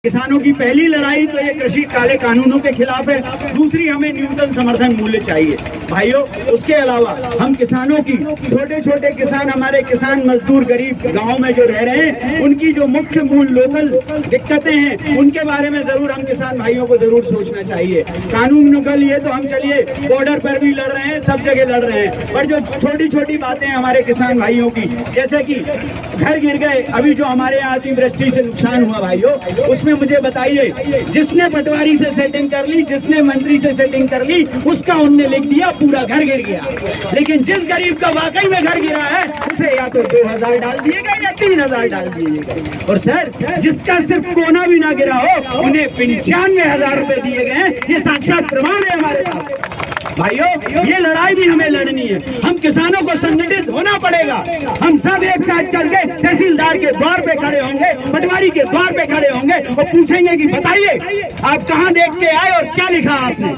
किसानों की पहली लड़ाई तो ये कृषि काले कानूनों के खिलाफ है, दूसरी हमें न्यूनतम समर्थन मूल्य चाहिए भाइयों। उसके अलावा हम किसानों की छोटे छोटे किसान, हमारे किसान मजदूर गरीब गांव में जो रह रहे हैं, उनकी जो मुख्य मूल लोकल दिक्कतें हैं उनके बारे में जरूर हम किसान भाइयों को जरूर सोचना चाहिए। कानून के लिए तो हम चलिए बॉर्डर पर भी लड़ रहे हैं, सब जगह लड़ रहे हैं, पर जो छोटी छोटी बातें हमारे किसान भाइयों की, जैसे कि घर गिर गए, अभी जो हमारे यहाँ अतिवृष्टि से नुकसान हुआ भाइयों, उसमें मुझे बताइए, जिसने पटवारी से सेटिंग कर ली, जिसने मंत्री से सेटिंग कर ली, उसका उनने लिख दिया पूरा घर गिर गया। लेकिन जिस गरीब का वाकई में घर गिरा है उसे या तो 2000 डाल दिए गए या 3000 डाल दिए गए। और सर, जिसका सिर्फ कोना भी ना गिरा हो उन्हें 95,000 रुपए दिए गए। ये साक्षात प्रमाण है हमारे पास भाइयों। ये लड़ाई भी हमें लड़नी है, हम किसानों को संगठित होना पड़ेगा। हम सब एक साथ चल के तहसीलदार के द्वार पे खड़े होंगे, पटवारी के द्वार पे खड़े होंगे और पूछेंगे कि बताइए आप कहाँ देख के आए और क्या लिखा आपने,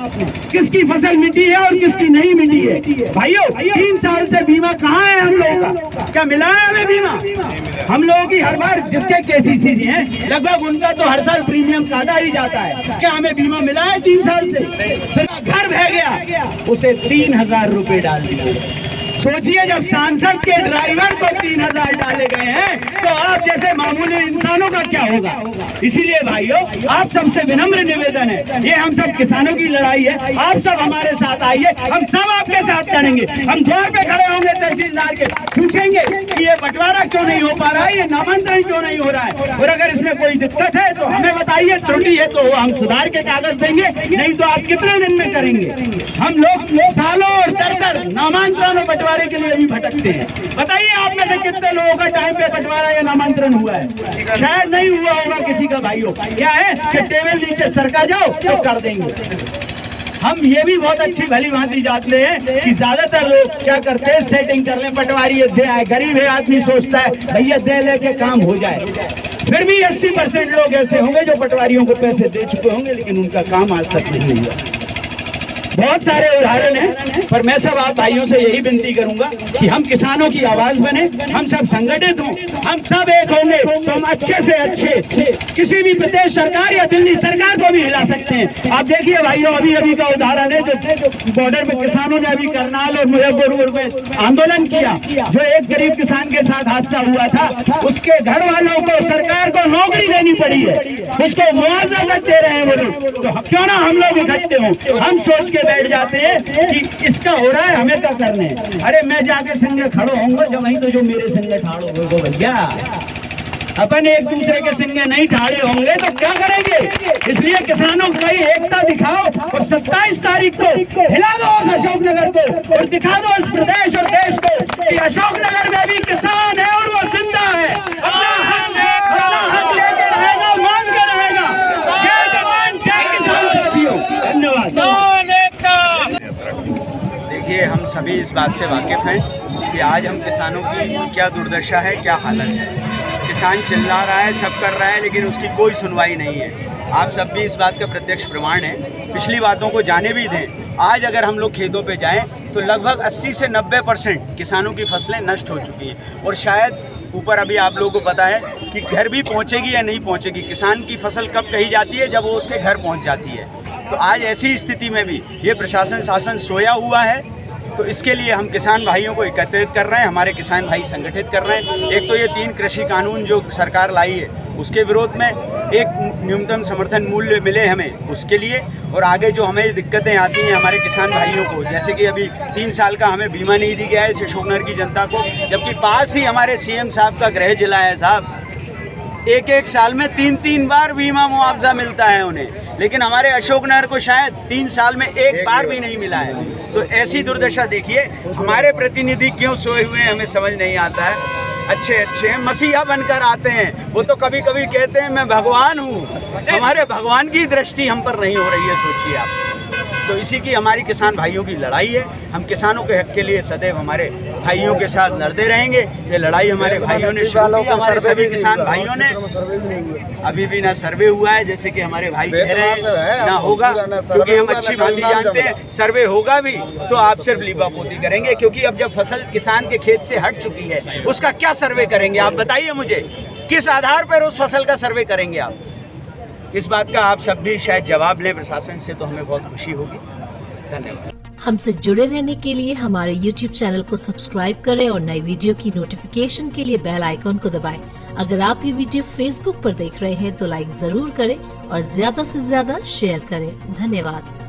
किसकी फसल मिटी है और किसकी नहीं मिटी है। भाइयों 3 साल से बीमा कहाँ है हम लोगों का, क्या मिला है हमें बीमा? हम लोगों की हर बार जिसके KCC जी हैं लगभग उनका तो हर साल प्रीमियम काटा ही जाता है, क्या हमें बीमा मिला है 3 साल से? फिर घर बह गया, उसे 3000 रुपए डाल दिए। सोचिए, जब सांसद के ड्राइवर को 3000 डाले गए हैं तो आप जैसे मामूली इंसानों का क्या होगा। इसीलिए भाइयों आप सबसे विनम्र निवेदन है, ये हम सब किसानों की लड़ाई है, आप सब हमारे साथ आइए, हम सब आपके साथ करेंगे। हम द्वार पे खड़े होंगे तहसीलदार के, पूछेंगे कि ये बंटवारा क्यों नहीं हो पा रहा है, ये नामांतरण क्यों नहीं हो रहा है, और अगर इसमें कोई दिक्कत है तो हमें बताइए, त्रुटि है तो हम सुधार के कागज देंगे, नहीं तो आप कितने दिन में करेंगे। हम लोग सालों और दर नामांतरण और बंटवारे के लिए भी भटकते हैं। बताइए आप में से कितने लोगों का टाइम पे बंटवारा या नामांतरण हुआ है? शायद नहीं हुआ होगा किसी का भाइयों। क्या है कि टेबल नीचे सरका जाओ तो कर देंगे। हम ये भी बहुत अच्छी भली भांति जानते हैं कि ज्यादातर लोग क्या करते हैं, सेटिंग कर लें, पटवारी दे आए, गरीब है आदमी सोचता है भैया दे लेके काम हो जाए। फिर भी 80% लोग ऐसे होंगे जो पटवारियों को पैसे दे चुके होंगे लेकिन उनका काम आज तक नहीं हुआ। बहुत सारे उदाहरण हैं, पर मैं सब आप भाइयों से यही विनती करूंगा कि हम किसानों की आवाज बने, हम सब संगठित हों, हम सब एक होंगे तो हम अच्छे से अच्छे किसी भी प्रदेश सरकार या दिल्ली सरकार को भी हिला सकते हैं। आप देखिए भाइयों, अभी का उदाहरण है जो बॉर्डर पे किसानों ने अभी करनाल और मुजफ्फरपुर में आंदोलन किया, जो एक गरीब किसान के साथ हादसा हुआ था, उसके घर वालों को सरकार को नौकरी देनी पड़ी है, उसको मुआवजा तक दे रहे हैं वो लोग। तो क्यों ना हम लोग इकट्ठे हों, हम सोच के बैठ जाते हैं कि इसका हो रहा है हमें क्या करने। अरे मैं जाके संगे खड़ो होऊंगा जब वहीं तो जो मेरे संगे ठाड़ो होगो भैया, अपन एक दूसरे के संगे नहीं ठाड़े होंगे तो क्या करेंगे। इसलिए किसानों की एकता दिखाओ और 27 तारीख को हिला दो उस अशोकनगर को और दिखा दो इस प्रदेश और देश को कि अशोकनगर में भी किसान है और वो जिंदा है, अपना हक लेके रहेगा, मान के रहेगा। जय जवान जय किसान साथियों, धन्यवाद। देखिए, हम सभी इस बात से वाकिफ़ हैं कि आज हम किसानों की क्या दुर्दशा है, क्या हालत है। किसान चिल्ला रहा है, सब कर रहा है, लेकिन उसकी कोई सुनवाई नहीं है। आप सब भी इस बात का प्रत्यक्ष प्रमाण हैं। पिछली बातों को जाने भी दें, आज अगर हम लोग खेतों पे जाएं तो लगभग 80 से 90% किसानों की फसलें नष्ट हो चुकी हैं और शायद ऊपर अभी आप लोगों को पता है कि घर भी पहुंचेगी या नहीं पहुंचेगी। किसान की फसल कब कही जाती है, जब वो उसके घर पहुंच जाती है। तो आज ऐसी स्थिति में भी ये प्रशासन शासन सोया हुआ है। तो इसके लिए हम किसान भाइयों को एकत्रित कर रहे हैं, हमारे किसान भाई संगठित कर रहे हैं। एक तो ये 3 कृषि कानून जो सरकार लाई है उसके विरोध में, एक न्यूनतम समर्थन मूल्य मिले हमें उसके लिए, और आगे जो हमें दिक्कतें आती हैं हमारे किसान भाइयों को, जैसे कि अभी 3 साल का हमें बीमा नहीं दी गया है अशोकनगर की जनता को, जबकि पास ही हमारे CM साहब का गृह जिला है साहब। एक साल में 3 बार बीमा मुआवजा मिलता है उन्हें, लेकिन हमारे अशोकनगर को शायद 3 साल में एक बार भी नहीं मिला है। तो ऐसी दुर्दशा देखिए, हमारे प्रतिनिधि क्यों सोए हुए हैं हमें समझ नहीं आता है। अच्छे हैं, मसीहा बनकर आते हैं, वो तो कभी कभी कहते हैं मैं भगवान हूँ। हमारे भगवान की दृष्टि हम पर नहीं हो रही है, सोचिए आप। तो इसी की हमारी किसान भाइयों की लड़ाई है। हम किसानों के हक के लिए सदैव हमारे भाइयों के साथ लड़ते रहेंगे। ये लड़ाई हमारे भाइयों ने शुरू की, हमारे सभी किसान भाइयों ने। अभी भी ना सर्वे हुआ है जैसे कि हमारे भाई कह रहे हैं, ना होगा, क्योंकि हम अच्छी बात जानते हैं सर्वे होगा भी तो आप सिर्फ लीपापोती करेंगे, क्योंकि अब जब फसल किसान के खेत से हट चुकी है उसका क्या सर्वे करेंगे आप बताइए मुझे, किस आधार पर उस फसल का सर्वे करेंगे आप? इस बात का आप सब भी शायद जवाब लें प्रशासन से, तो हमें बहुत खुशी होगी। धन्यवाद। हमसे जुड़े रहने के लिए हमारे YouTube चैनल को सब्सक्राइब करें और नई वीडियो की नोटिफिकेशन के लिए बेल आइकॉन को दबाएं। अगर आप ये वीडियो Facebook पर देख रहे हैं तो लाइक जरूर करें और ज्यादा से ज्यादा शेयर करें। धन्यवाद।